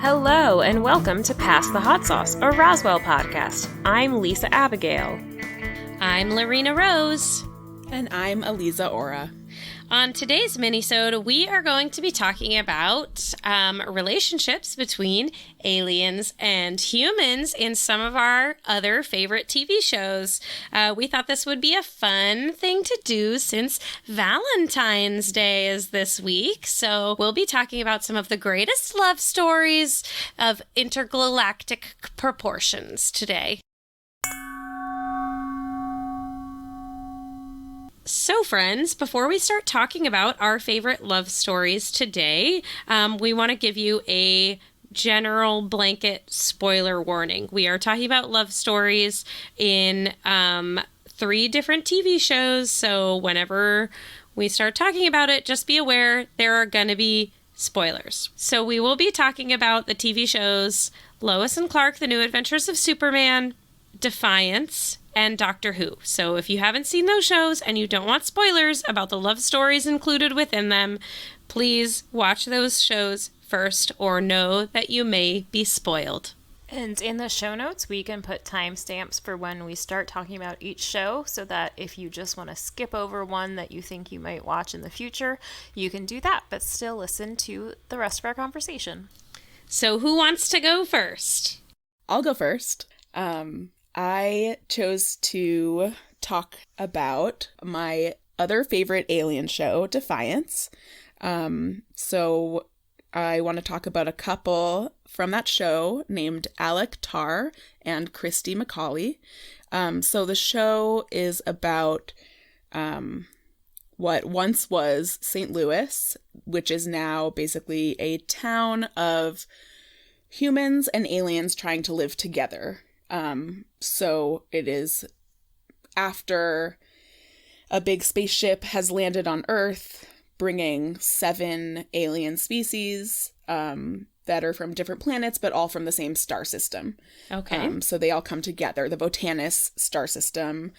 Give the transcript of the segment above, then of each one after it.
Hello, and welcome to Pass the Hot Sauce, a Roswell podcast. I'm Lisa Abigail. I'm Lorena Rose. And I'm Eliza Ora. On today's minisode, we are going to be talking about relationships between aliens and humans in some of our other favorite TV shows. We thought this would be a fun thing to do since Valentine's Day is this week. So we'll be talking about some of the greatest love stories of intergalactic proportions today. So, friends, before we start talking about our favorite love stories today, we want to give you a general blanket spoiler warning. We are talking about love stories in 3 different TV shows, so whenever we start talking about it, just be aware there are going to be spoilers. So we will be talking about the TV shows Lois and Clark, The New Adventures of Superman, Defiance, and Doctor Who. So if you haven't seen those shows and you don't want spoilers about the love stories included within them, please watch those shows first or know that you may be spoiled. And in the show notes, we can put timestamps for when we start talking about each show so that if you just want to skip over one that you think you might watch in the future, you can do that, but still listen to the rest of our conversation. So who wants to go first? I'll go first. I chose to talk about my other favorite alien show, Defiance. So I want to talk about a couple from that show named Alec Tarr and Christy McCauley. So the show is about what once was St. Louis, which is now basically a town of humans and aliens trying to live together. So it is after a big spaceship has landed on Earth, bringing 7 alien species that are from different planets, but all from the same star system. Okay. So they all come together, the Votanus star system.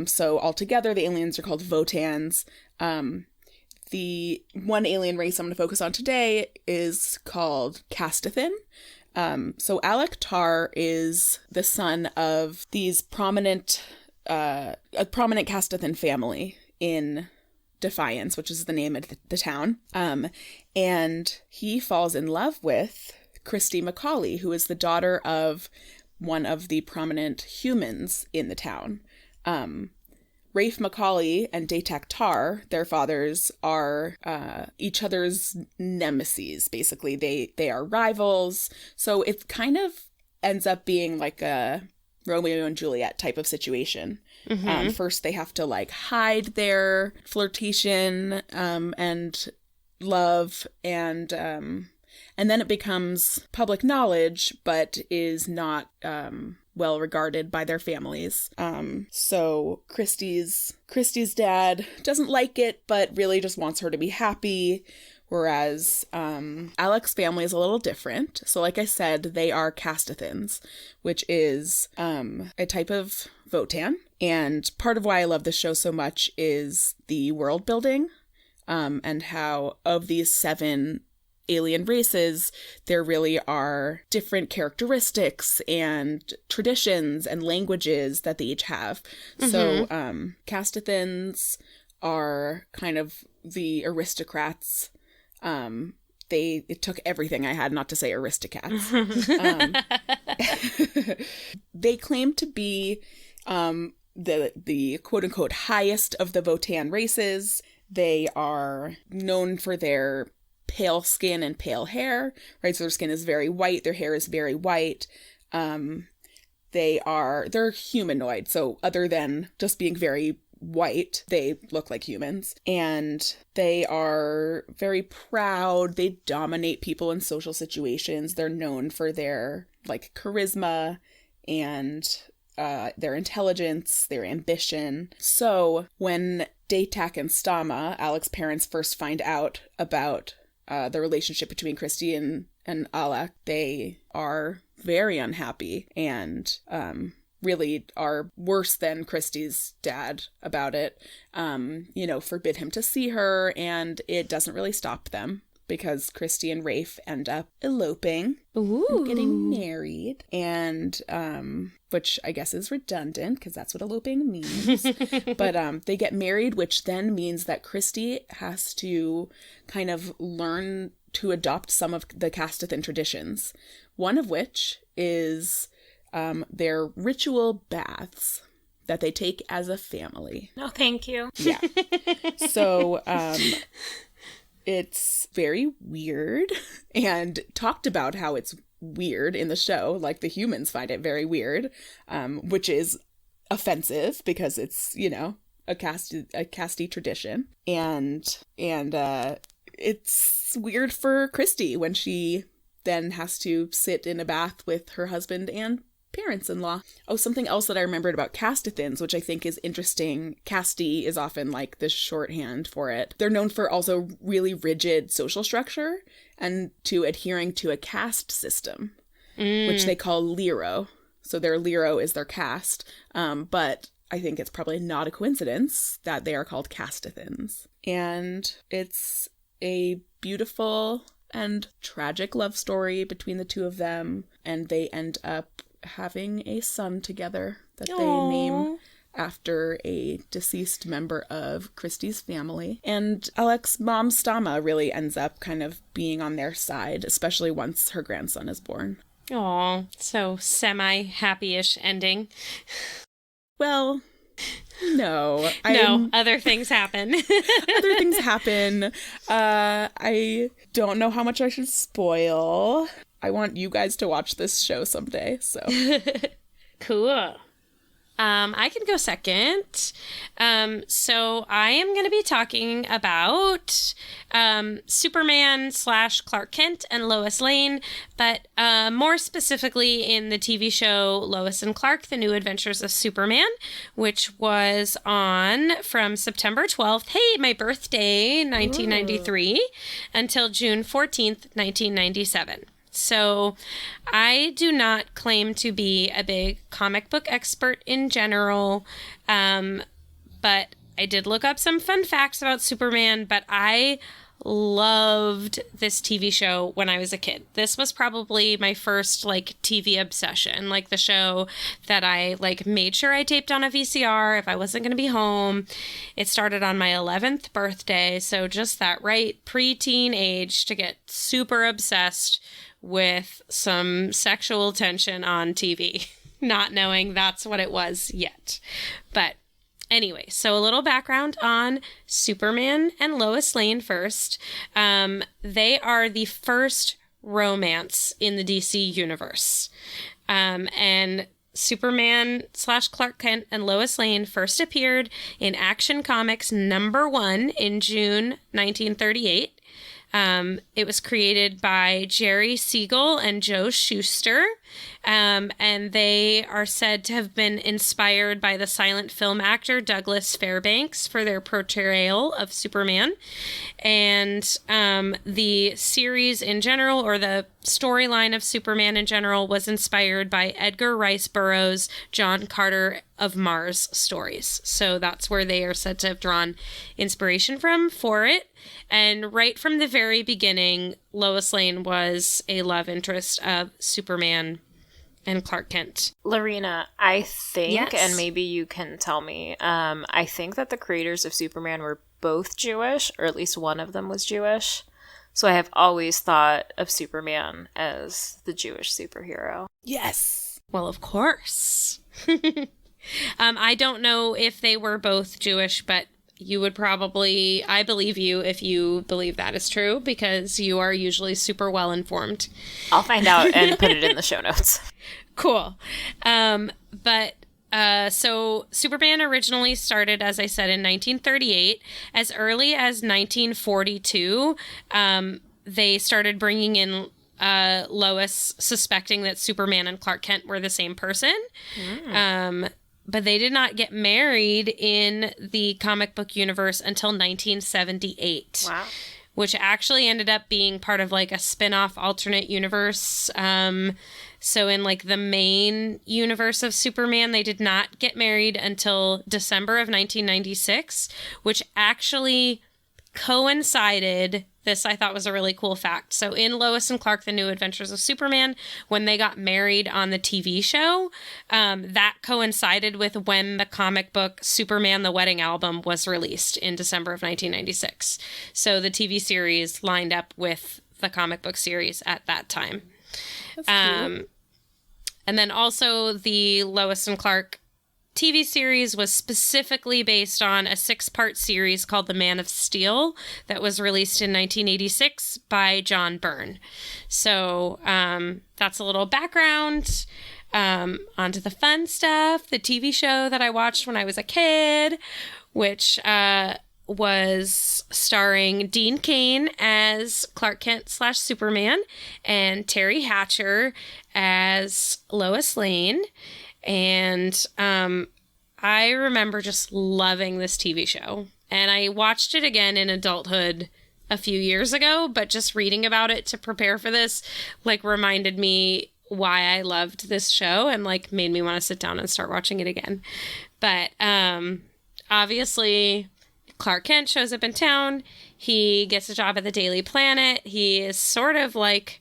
So altogether, the aliens are called Votans. The one alien race I'm going to focus on today is called Castathin. So Alec Tarr is the son of a prominent Castathin family in Defiance, which is the name of the town. And he falls in love with Christy McCauley, who is the daughter of one of the prominent humans in the town. Rafe McCauley and Datak Tarr, their fathers, are each other's nemesis, basically. They are rivals. So it kind of ends up being like a Romeo and Juliet type of situation. Mm-hmm. First, they have to hide their flirtation and love, and then it becomes public knowledge, but is not well regarded by their families. So Christy's dad doesn't like it, but really just wants her to be happy. Whereas Alec's family is a little different. So like I said, they are Castathins, which is a type of Votan. And part of why I love this show so much is the world building and how of these 7 alien races, there really are different characteristics and traditions and languages that they each have. Mm-hmm. So Castathins are kind of the aristocrats. It took everything I had not to say aristocrats. They claim to be the quote-unquote highest of the Votan races. They are known for their pale skin and pale hair, right? So their skin is very white, their hair is very white. They're humanoid, so other than just being very white, they look like humans. And they are very proud. They dominate people in social situations. They're known for their charisma and their intelligence, their ambition. So when Datak and Stama, Alec's parents, first find out about the relationship between Christy and Alec, they are very unhappy and really are worse than Christy's dad about it. Forbid him to see her, and it doesn't really stop them because Christy and Rafe end up eloping, Ooh. getting married, and which I guess is redundant because that's what eloping means. But they get married, which then means that Christy has to kind of learn to adopt some of the Castathan traditions. One of which is their ritual baths that they take as a family. No, thank you. Yeah. So it's very weird and talked about how it's weird in the show. Like the humans find it very weird, which is offensive because it's, you know, a casty tradition. And it's weird for Christy when she then has to sit in a bath with her husband and parents-in-law. Oh, something else that I remembered about Castathans, which I think is interesting. Casti is often like the shorthand for it. They're known for also really rigid social structure and to adhering to a caste system, which they call Lero. So their Lero is their caste. But I think it's probably not a coincidence that they are called Castathans. And it's a beautiful and tragic love story between the two of them. And they end up having a son together that they name after a deceased member of Christy's family. And Alex's mom, Stama, really ends up kind of being on their side, especially once her grandson is born. Aw, so semi-happy-ish ending. Well, no. Other things happen. Other things happen. I don't know how much I should spoil. I want you guys to watch this show someday, so. Cool. I can go second. So I am going to be talking about Superman / Clark Kent and Lois Lane, but more specifically in the TV show Lois and Clark, The New Adventures of Superman, which was on from September 12th, hey, my birthday, 1993, until June 14th, 1997. So I do not claim to be a big comic book expert in general, but I did look up some fun facts about Superman, but I loved this TV show when I was a kid. This was probably my first, like, TV obsession, like the show that I, like, made sure I taped on a VCR if I wasn't going to be home. It started on my 11th birthday, so just that right preteen age to get super obsessed with some sexual tension on TV, not knowing that's what it was yet. But anyway, so a little background on Superman and Lois Lane first. They are the first romance in the DC universe. And Superman / Clark Kent and Lois Lane first appeared in Action Comics #1 in June 1938. It was created by Jerry Siegel and Joe Shuster, and they are said to have been inspired by the silent film actor Douglas Fairbanks for their portrayal of Superman. And the series in general, or the storyline of Superman in general, was inspired by Edgar Rice Burroughs' John Carter of Mars stories. So that's where they are said to have drawn inspiration from for it. And right from the very beginning, Lois Lane was a love interest of Superman and Clark Kent. Lorena, I think, Yes. and maybe you can tell me, I think that the creators of Superman were both Jewish, or at least one of them was Jewish. So I have always thought of Superman as the Jewish superhero. Yes. Well, of course. I don't know if they were both Jewish, but you would probably, I believe you if you believe that is true, because you are usually super well informed. I'll find out and put it in the show notes. Cool. So Superman originally started, as I said, in 1938. As early as 1942, they started bringing in Lois, suspecting that Superman and Clark Kent were the same person. But they did not get married in the comic book universe until 1978. Wow. Which actually ended up being part of like a spin-off alternate universe. So in like the main universe of Superman, they did not get married until December of 1996, which actually coincided, this I thought was a really cool fact. So in Lois and Clark, The New Adventures of Superman, when they got married on the TV show, that coincided with when the comic book Superman, the Wedding Album was released in December of 1996. So the TV series lined up with the comic book series at that time. That's cute. And then also the Lois and Clark TV series was specifically based on a 6-part series called The Man of Steel that was released in 1986 by John Byrne. So that's a little background. Onto the fun stuff. The TV show that I watched when I was a kid, which was starring Dean Cain as Clark Kent / Superman and Terry Hatcher as Lois Lane. And I remember just loving this TV show. And I watched it again in adulthood a few years ago, but just reading about it to prepare for this, like, reminded me why I loved this show and, like, made me want to sit down and start watching it again. But obviously, Clark Kent shows up in town. He gets a job at the Daily Planet. He is sort of like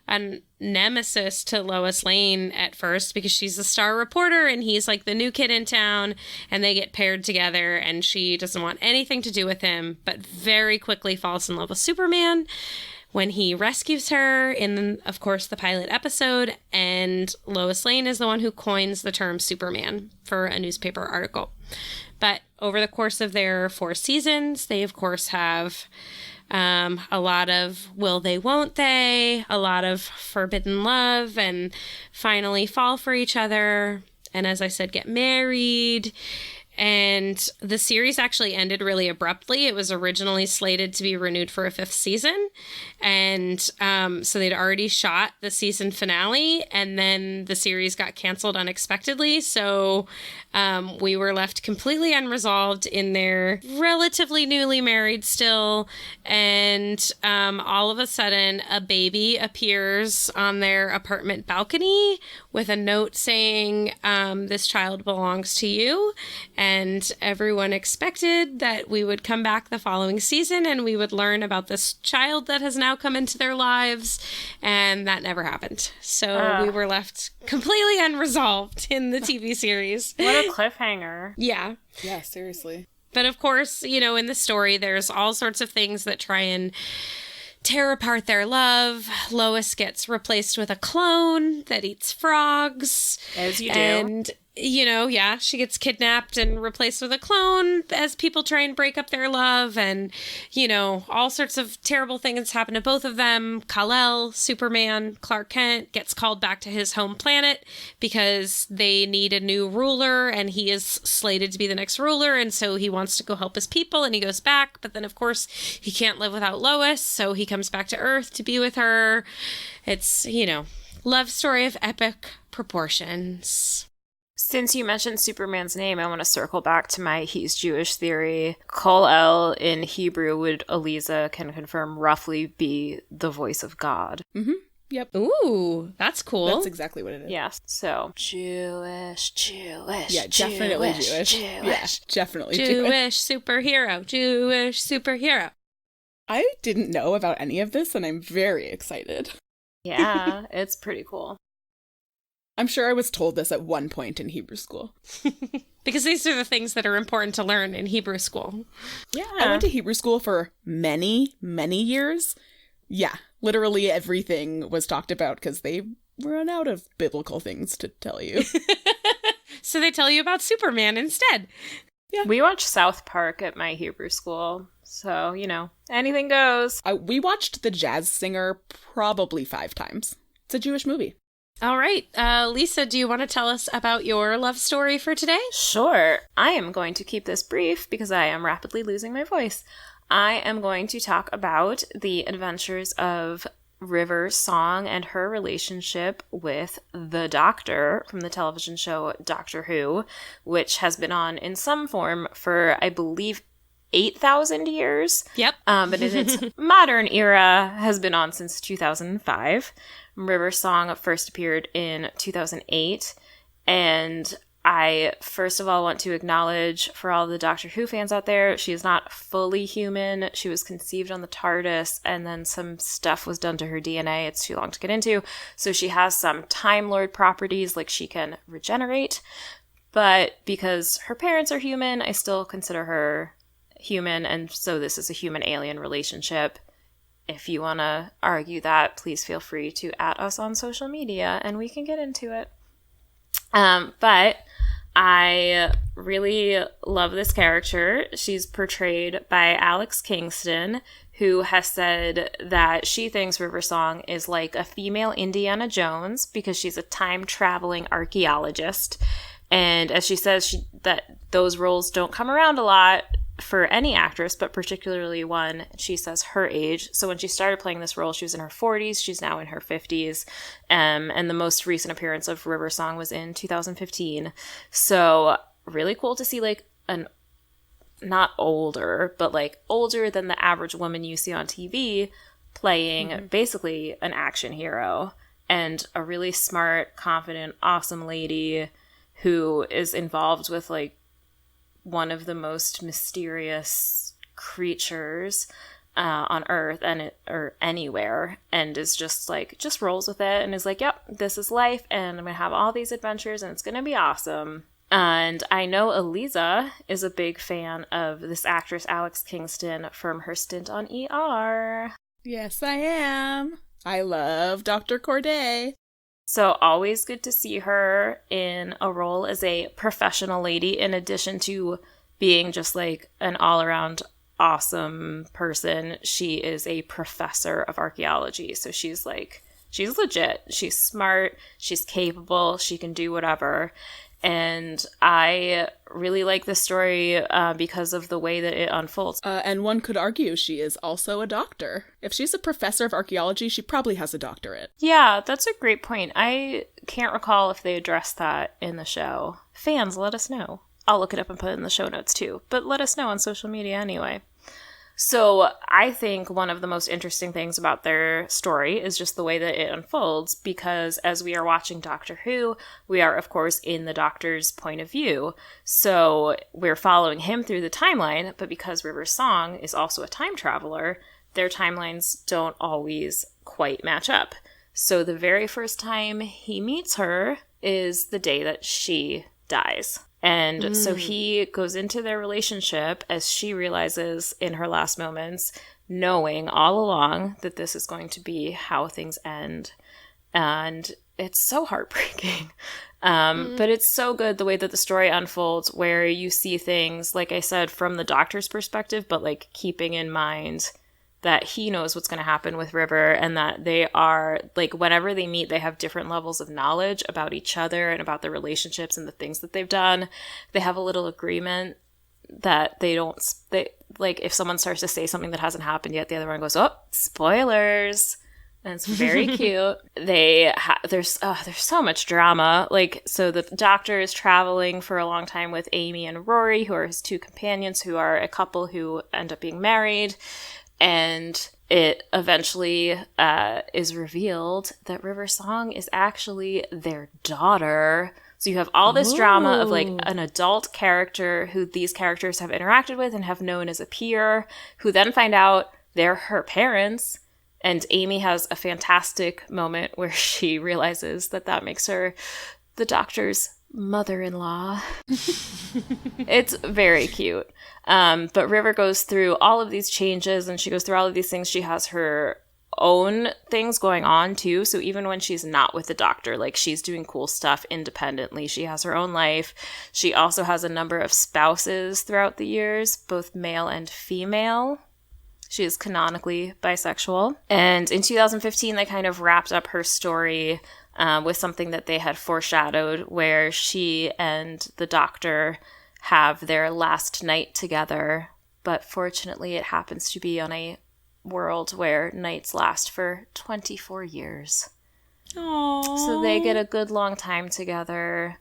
a nemesis to Lois Lane at first because she's a star reporter and he's like the new kid in town, and they get paired together and she doesn't want anything to do with him, but very quickly falls in love with Superman when he rescues her in, of course, the pilot episode. And Lois Lane is the one who coins the term Superman for a newspaper article. But over the course of their 4 seasons, they, of course, have a lot of will they, won't they, a lot of forbidden love, and finally fall for each other. And as I said, get married. And the series actually ended really abruptly. It was originally slated to be renewed for a 5th season. And so they'd already shot the season finale, and then the series got canceled unexpectedly. So we were left completely unresolved in their relatively newly married still. And all of a sudden, a baby appears on their apartment balcony with a note saying, this child belongs to you. And everyone expected that we would come back the following season and we would learn about this child that has now come into their lives. And that never happened. So we were left completely unresolved in the TV series. What a cliffhanger. Yeah. Yeah, seriously. But of course, you know, in the story, there's all sorts of things that try and tear apart their love. Lois gets replaced with a clone that eats frogs. As you do. And, you know, yeah, she gets kidnapped and replaced with a clone as people try and break up their love. And, you know, all sorts of terrible things happen to both of them. Kal-El, Superman, Clark Kent, gets called back to his home planet because they need a new ruler and he is slated to be the next ruler. And so he wants to go help his people and he goes back. But then, of course, he can't live without Lois. So he comes back to Earth to be with her. It's, you know, love story of epic proportions. Since you mentioned Superman's name, I want to circle back to my he's Jewish theory. Kal-El in Hebrew would, Eliza can confirm, roughly be the voice of God. Mm-hmm. Yep. Ooh, that's cool. That's exactly what it is. Yes. So, Jewish. Yeah, definitely Jewish. Yeah, definitely Jewish superhero. Jewish superhero. I didn't know about any of this, and I'm very excited. Yeah, it's pretty cool. I'm sure I was told this at one point in Hebrew school. Because these are the things that are important to learn in Hebrew school. Yeah. I went to Hebrew school for many, many years. Yeah, literally everything was talked about because they run out of biblical things to tell you. So they tell you about Superman instead. Yeah. We watched South Park at my Hebrew school. So, you know, anything goes. We watched The Jazz Singer probably 5 times. It's a Jewish movie. All right. Lisa, do you want to tell us about your love story for today? Sure. I am going to keep this brief because I am rapidly losing my voice. I am going to talk about the adventures of River Song and her relationship with the Doctor from the television show Doctor Who, which has been on in some form for, I believe, 8,000 years. Yep. But in its modern era has been on since 2005. River Song first appeared in 2008, and I, first of all, want to acknowledge for all the Doctor Who fans out there, she is not fully human. She was conceived on the TARDIS, and then some stuff was done to her DNA. It's too long to get into. So she has some Time Lord properties, like she can regenerate. But because her parents are human, I still consider her human, and so this is a human-alien relationship. If you want to argue that, please feel free to @, us on social media, and we can get into it. But I really love this character. She's portrayed by Alex Kingston, who has said that she thinks River Song is like a female Indiana Jones because she's a time-traveling archaeologist. And as she says, that those roles don't come around a lot for any actress, but particularly one, she says, her age. So when she started playing this role, she was in her 40s. She's now in her 50s. And the most recent appearance of River Song was in 2015. So really cool to see, like, an not older, but like older than the average woman you see on TV playing basically an action hero, and a really smart, confident, awesome lady who is involved with like one of the most mysterious creatures on Earth or anywhere, and is just rolls with it and is like, yep, this is life, and I'm gonna have all these adventures, and it's gonna be awesome. And I know Eliza is a big fan of this actress Alex Kingston from her stint on ER. Yes, I am. I love Dr. Corday. So always good to see her in a role as a professional lady, in addition to being just like an all-around awesome person. She is a professor of archaeology. So she's legit. She's smart. She's capable. She can do whatever. And I really like this story because of the way that it unfolds. And one could argue she is also a doctor. If she's a professor of archaeology, she probably has a doctorate. Yeah, that's a great point. I can't recall if they addressed that in the show. Fans, let us know. I'll look it up and put it in the show notes too. But let us know on social media anyway. So I think one of the most interesting things about their story is just the way that it unfolds, because as we are watching Doctor Who, we are, of course, in the Doctor's point of view. So we're following him through the timeline, but because River Song is also a time traveler, their timelines don't always quite match up. So the very first time he meets her is the day that she dies. And so he goes into their relationship as she realizes in her last moments, knowing all along that this is going to be how things end. And it's so heartbreaking. But it's so good the way that the story unfolds, where you see things, like I said, from the Doctor's perspective, but like keeping in mind that he knows what's going to happen with River, and that they are, like, whenever they meet, they have different levels of knowledge about each other and about their relationships and the things that they've done. They have a little agreement that they like, if someone starts to say something that hasn't happened yet, the other one goes, oh, spoilers. And it's very cute. There's so much drama. Like, so the Doctor is traveling for a long time with Amy and Rory, who are his two companions, who are a couple who end up being married. And it eventually is revealed that River Song is actually their daughter. So you have all this drama of like an adult character who these characters have interacted with and have known as a peer, who then find out they're her parents. And Amy has a fantastic moment where she realizes that makes her the Doctor's mother-in-law. It's very cute. But River goes through all of these changes, and she goes through all of these things. She has her own things going on too. So even when she's not with the Doctor, like, she's doing cool stuff independently. She has her own life. She also has a number of spouses throughout the years, both male and female. She is canonically bisexual. And in 2015, they kind of wrapped up her story with something that they had foreshadowed, where she and the Doctor have their last night together. But fortunately, it happens to be on a world where nights last for 24 years. Aww. So they get a good long time together.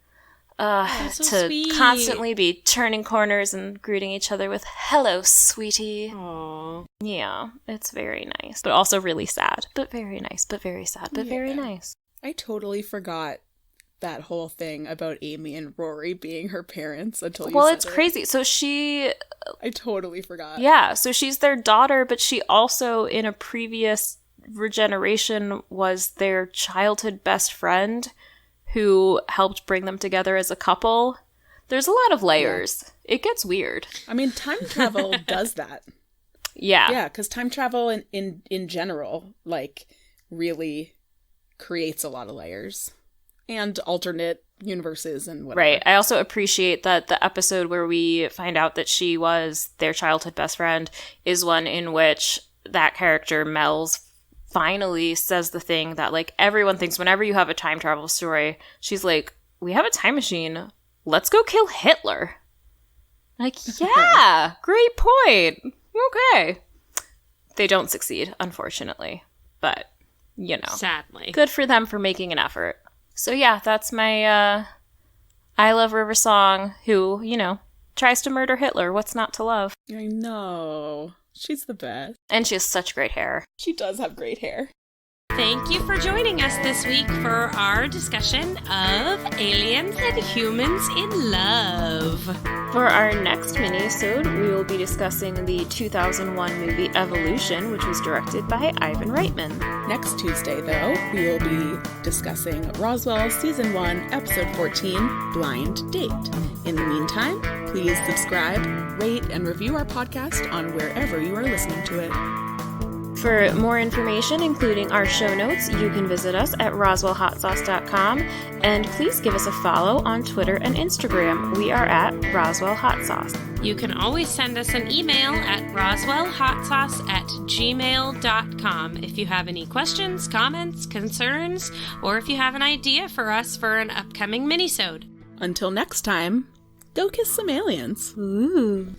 So to sweet. Constantly be turning corners and greeting each other with, hello, sweetie. Aww. Yeah, it's very nice. But also really sad. But very nice. But very sad. But very nice. I totally forgot that whole thing about Amy and Rory being her parents until you Well, said it's it. crazy. So I totally forgot. yeah, so she's their daughter, but she also, in a previous regeneration, was their childhood best friend who helped bring them together as a couple. There's a lot of layers. Yeah. It gets weird. I mean, time travel does that. Yeah. Yeah, because time travel in general, like, really creates a lot of layers. And alternate universes and whatever. Right. I also appreciate that the episode where we find out that she was their childhood best friend is one in which that character, Mel's, finally says the thing that, like, everyone thinks whenever you have a time travel story. She's like, we have a time machine. Let's go kill Hitler. Like, yeah, great point. Okay. They don't succeed, unfortunately. But, you know. Sadly. Good for them for making an effort. So yeah, that's my I Love River song, who, you know, tries to murder Hitler. What's not to love? I know. She's the best. And she has such great hair. She does have great hair. Thank you for joining us this week for our discussion of aliens and humans in love. For our next mini-sode, we will be discussing the 2001 movie Evolution, which was directed by Ivan Reitman. Next Tuesday, though, we will be discussing Roswell Season 1, Episode 14, Blind Date. In the meantime, please subscribe, rate, and review our podcast on wherever you are listening to it. For more information, including our show notes, you can visit us at roswellhotsauce.com, and please give us a follow on Twitter and Instagram. We are at Roswell Hot Sauce. You can always send us an email at roswellhotsauce@gmail.com if you have any questions, comments, concerns, or if you have an idea for us for an upcoming minisode. Until next time, go kiss some aliens. Ooh.